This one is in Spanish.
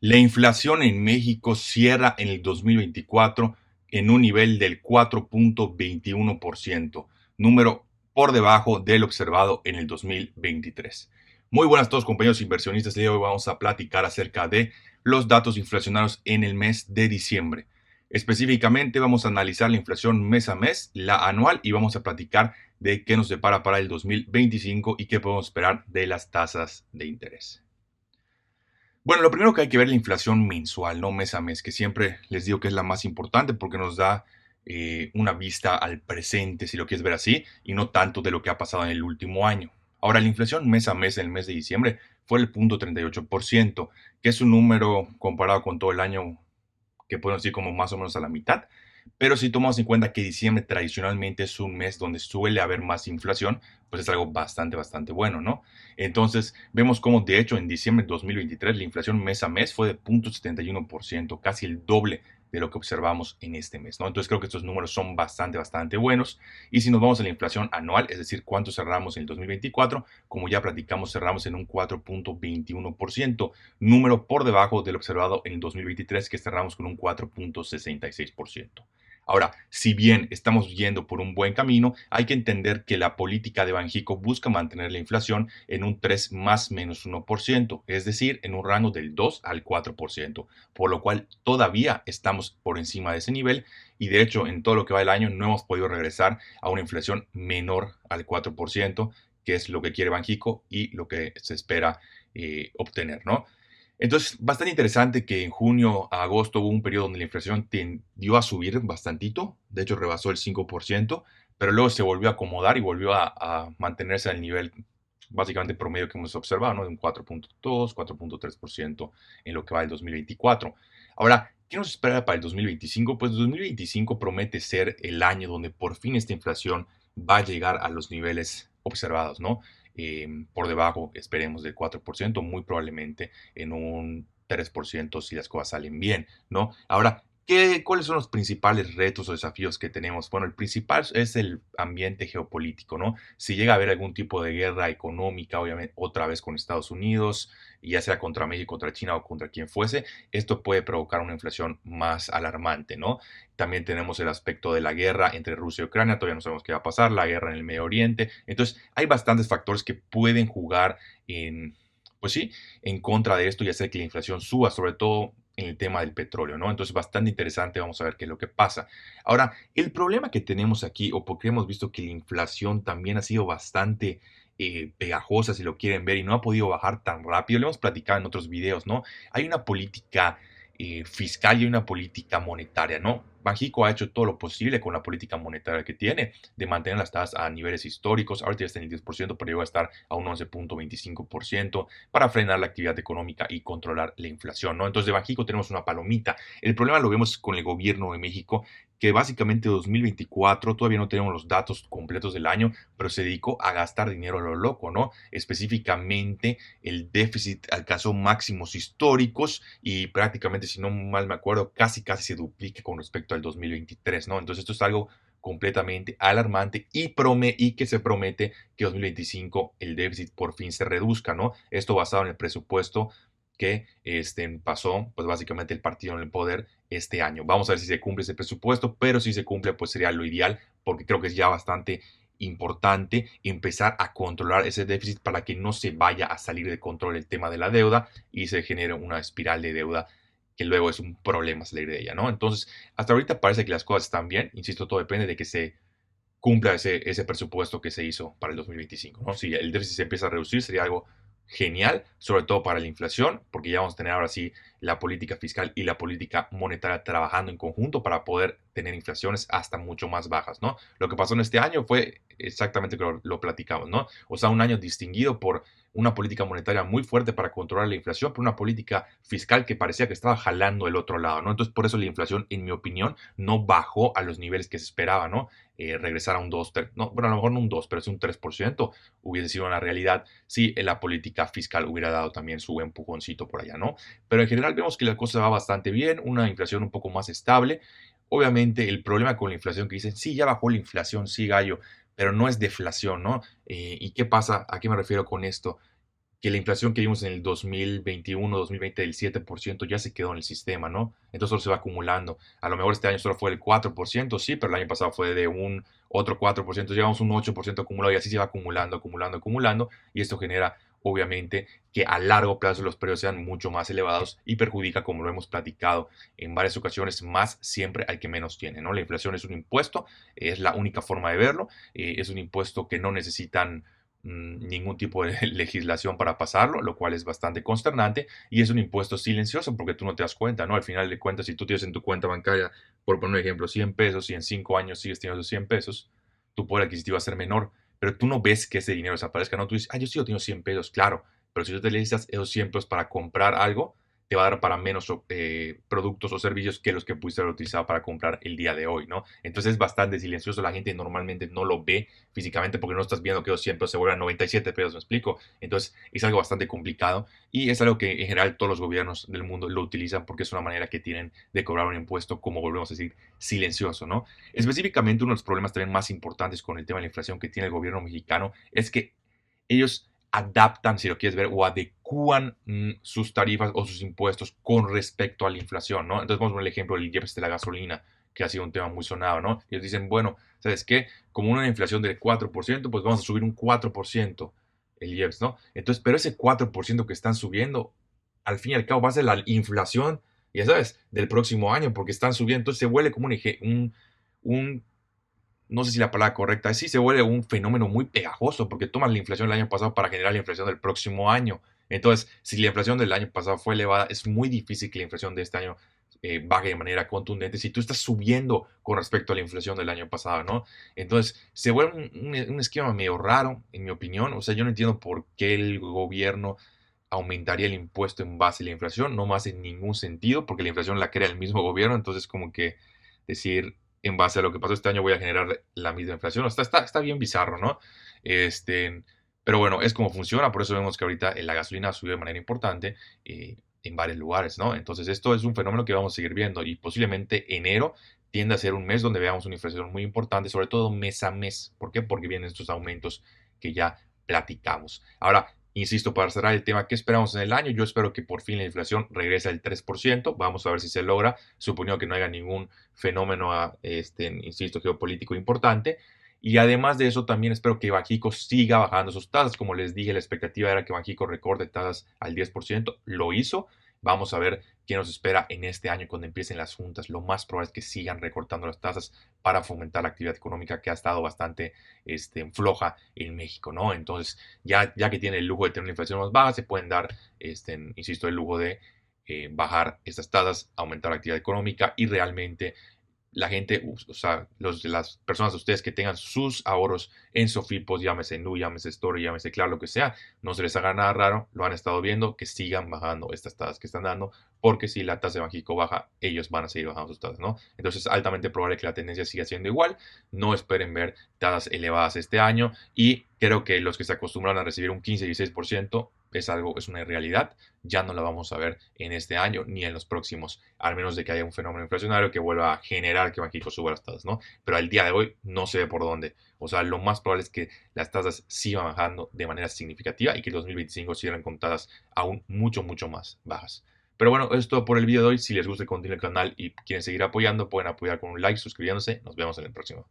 La inflación en México cierra en el 2024 en un nivel del 4.21%, número por debajo del observado en el 2023. Muy buenas a todos, compañeros inversionistas. El día de hoy vamos a platicar acerca de los datos inflacionarios en el mes de diciembre. Específicamente vamos a analizar la inflación mes a mes, la anual, y vamos a platicar de qué nos depara para el 2025 y qué podemos esperar de las tasas de interés. Bueno, lo primero que hay que ver es la inflación mensual, no mes a mes, que siempre les digo que es la más importante porque nos da una vista al presente, si lo quieres ver así, y no tanto de lo que ha pasado en el último año. Ahora, la inflación mes a mes en el mes de diciembre fue el 0.38%, que es un número comparado con todo el año que podemos decir como más o menos a la mitad. Pero si tomamos en cuenta que diciembre tradicionalmente es un mes donde suele haber más inflación, pues es algo bastante bueno, ¿no? Entonces, vemos como de hecho en diciembre de 2023 la inflación mes a mes fue de 0.71%, casi el doble de lo que observamos en este mes, ¿no? Entonces creo que estos números son bastante buenos. Y si nos vamos a la inflación anual, es decir, cuánto cerramos en el 2024, como ya platicamos, cerramos en un 4.21%, número por debajo del observado en el 2023, que cerramos con un 4.66%. Ahora, si bien estamos yendo por un buen camino, hay que entender que la política de Banxico busca mantener la inflación en un 3 más menos 1%, es decir, en un rango del 2 al 4%, por lo cual todavía estamos por encima de ese nivel y de hecho en todo lo que va del año no hemos podido regresar a una inflación menor al 4%, que es lo que quiere Banxico y lo que se espera obtener, ¿no? Entonces, bastante interesante que en junio a agosto hubo un periodo donde la inflación tendió a subir bastantito, de hecho rebasó el 5%, pero luego se volvió a acomodar y volvió a mantenerse al nivel básicamente promedio que hemos observado, ¿no? De un 4.2, 4.3% en lo que va del 2024. Ahora, ¿qué nos espera para el 2025? Pues el 2025 promete ser el año donde por fin esta inflación va a llegar a los niveles observados, ¿no? Por debajo, esperemos, del 4%, muy probablemente en un 3% si las cosas salen bien, ¿no? Ahora, ¿cuáles son los principales retos o desafíos que tenemos? Bueno, el principal es el ambiente geopolítico, ¿no? Si llega a haber algún tipo de guerra económica, obviamente, otra vez con Estados Unidos, ya sea contra México, contra China o contra quien fuese, esto puede provocar una inflación más alarmante, ¿no? También tenemos el aspecto de la guerra entre Rusia y Ucrania, todavía no sabemos qué va a pasar, la guerra en el Medio Oriente. Entonces, hay bastantes factores que pueden jugar en, pues sí, en contra de esto y hacer que la inflación suba, sobre todo en el tema del petróleo, ¿no? Entonces, bastante interesante, vamos a ver qué es lo que pasa. Ahora, el problema que tenemos aquí, o porque hemos visto que la inflación también ha sido bastante pegajosa, si lo quieren ver, y no ha podido bajar tan rápido, lo hemos platicado en otros videos, ¿no? Hay una política fiscal y hay una política monetaria, ¿no? Banxico ha hecho todo lo posible con la política monetaria que tiene de mantener las tasas a niveles históricos. Ahorita ya está en el 10%, pero llegó a estar a un 11.25% para frenar la actividad económica y controlar la inflación, ¿no? Entonces, de Banxico tenemos una palomita. El problema lo vemos con el gobierno de México, que básicamente 2024 todavía no tenemos los datos completos del año, pero se dedicó a gastar dinero a lo loco, ¿no? Específicamente, el déficit alcanzó máximos históricos y prácticamente, si no mal me acuerdo, casi se duplica con respecto al 2023, ¿no? Entonces esto es algo completamente alarmante y que se promete que 2025 el déficit por fin se reduzca, ¿no? Esto basado en el presupuesto que pasó, pues básicamente el partido en el poder este año. Vamos a ver si se cumple ese presupuesto, pero si se cumple, pues sería lo ideal, porque creo que es ya bastante importante empezar a controlar ese déficit para que no se vaya a salir de control el tema de la deuda y se genere una espiral de deuda que luego es un problema salir de ella, ¿no? Entonces, hasta ahorita parece que las cosas están bien, insisto, todo depende de que se cumpla ese presupuesto que se hizo para el 2025, ¿no? Si el déficit se empieza a reducir, sería algo genial, sobre todo para la inflación, porque ya vamos a tener ahora sí la política fiscal y la política monetaria trabajando en conjunto para poder tener inflaciones hasta mucho más bajas, ¿no? Lo que pasó en este año fue exactamente lo platicamos, ¿no? O sea, un año distinguido por una política monetaria muy fuerte para controlar la inflación, por una política fiscal que parecía que estaba jalando el otro lado, ¿no? Entonces, por eso la inflación, en mi opinión, no bajó a los niveles que se esperaba, ¿no? Regresar a un 2, 3, no, bueno, a lo mejor no un 2, pero es un 3%, hubiese sido una realidad si la política fiscal hubiera dado también su empujoncito por allá, ¿no? Pero en general vemos que la cosa va bastante bien, una inflación un poco más estable. Obviamente el problema con la inflación que dicen, sí, ya bajó la inflación, sí, gallo, pero no es deflación, ¿no? ¿Y qué pasa? ¿A qué me refiero con esto? que la inflación que vimos en el 2021, 2020 del 7% ya se quedó en el sistema, ¿no? Entonces solo se va acumulando. A lo mejor este año solo fue el 4%, sí, pero el año pasado fue de un otro 4%, llevamos un 8% acumulado y así se va acumulando, acumulando, acumulando, y esto genera obviamente que a largo plazo los precios sean mucho más elevados y perjudica, como lo hemos platicado en varias ocasiones, más siempre al que menos tiene, ¿no? La inflación es un impuesto, es la única forma de verlo, es un impuesto que no necesitan ningún tipo de legislación para pasarlo, lo cual es bastante consternante, y es un impuesto silencioso porque tú no te das cuenta, ¿no? Al final de cuentas, si tú tienes en tu cuenta bancaria, por poner un ejemplo, 100 pesos y en 5 años sigues teniendo esos 100 pesos, tu poder adquisitivo va a ser menor, pero tú no ves que ese dinero desaparezca, ¿no? Tú dices, yo sigo teniendo 100 pesos, claro, pero si tú te utilizas esos 100 pesos para comprar algo, te va a dar para menos productos o servicios que los que pudiste haber utilizado para comprar el día de hoy, ¿no? Entonces es bastante silencioso, la gente normalmente no lo ve físicamente porque no estás viendo que esos 100 pesos se vuelvan 97 pesos, ¿me explico? Entonces es algo bastante complicado y es algo que en general todos los gobiernos del mundo lo utilizan porque es una manera que tienen de cobrar un impuesto, como volvemos a decir, silencioso, ¿no? Específicamente uno de los problemas también más importantes con el tema de la inflación que tiene el gobierno mexicano es que ellos adaptan, si lo quieres ver, o adecúan sus tarifas o sus impuestos con respecto a la inflación, ¿no? Entonces vamos a ver el ejemplo del IEPS de la gasolina, que ha sido un tema muy sonado, ¿no? Ellos dicen, bueno, ¿sabes qué? Como una inflación del 4%, pues vamos a subir un 4% el IEPS, ¿no? Entonces, pero ese 4% que están subiendo, al fin y al cabo va a ser la inflación, ya sabes, del próximo año, porque están subiendo, entonces se vuelve como un no sé si la palabra correcta es, sí se vuelve un fenómeno muy pegajoso, porque toman la inflación del año pasado para generar la inflación del próximo año. Entonces, si la inflación del año pasado fue elevada, es muy difícil que la inflación de este año baje de manera contundente si tú estás subiendo con respecto a la inflación del año pasado, ¿no? Entonces, se vuelve un esquema medio raro, en mi opinión. O sea, yo no entiendo por qué el gobierno aumentaría el impuesto en base a la inflación, no me hace ningún sentido, porque la inflación la crea el mismo gobierno, entonces como que decir, en base a lo que pasó este año voy a generar la misma inflación. Está bien bizarro, ¿no? Este, pero bueno, es como funciona, por eso vemos que ahorita la gasolina subió de manera importante en varios lugares, ¿no? Entonces esto es un fenómeno que vamos a seguir viendo y posiblemente enero tienda a ser un mes donde veamos una inflación muy importante, sobre todo mes a mes. ¿Por qué? Porque vienen estos aumentos que ya platicamos. Ahora, insisto, para cerrar el tema, ¿qué esperamos en el año? Yo espero que por fin la inflación regrese al 3%. Vamos a ver si se logra, suponiendo que no haya ningún fenómeno, insisto, geopolítico importante. Y además de eso, también espero que Banxico siga bajando sus tasas. Como les dije, la expectativa era que Banxico recorte tasas al 10%. Lo hizo. Vamos a ver qué nos espera en este año cuando empiecen las juntas. Lo más probable es que sigan recortando las tasas para fomentar la actividad económica que ha estado bastante floja en México, ¿no? Entonces, ya que tiene el lujo de tener una inflación más baja, se pueden dar, insisto, el lujo de bajar estas tasas, aumentar la actividad económica y realmente la gente, o sea, las personas de ustedes que tengan sus ahorros en Sofipos, llámese Nu, llámese Story, llámese Claro, lo que sea, no se les haga nada raro, lo han estado viendo, que sigan bajando estas tasas que están dando, porque si la tasa de Banxico baja, ellos van a seguir bajando sus tasas, ¿no? Entonces es altamente probable que la tendencia siga siendo igual, no esperen ver tasas elevadas este año y creo que los que se acostumbran a recibir un 15-16% es una realidad, ya no la vamos a ver en este año ni en los próximos, al menos de que haya un fenómeno inflacionario que vuelva a generar que Banxico suba las tasas, ¿no? Pero al día de hoy no se ve por dónde. O sea, lo más probable es que las tasas sigan bajando de manera significativa y que el 2025 cierren con tasas aún mucho, mucho más bajas. Pero bueno, eso es todo por el video de hoy. Si les gusta el contenido del canal y quieren seguir apoyando, pueden apoyar con un like, suscribiéndose. Nos vemos en el próximo.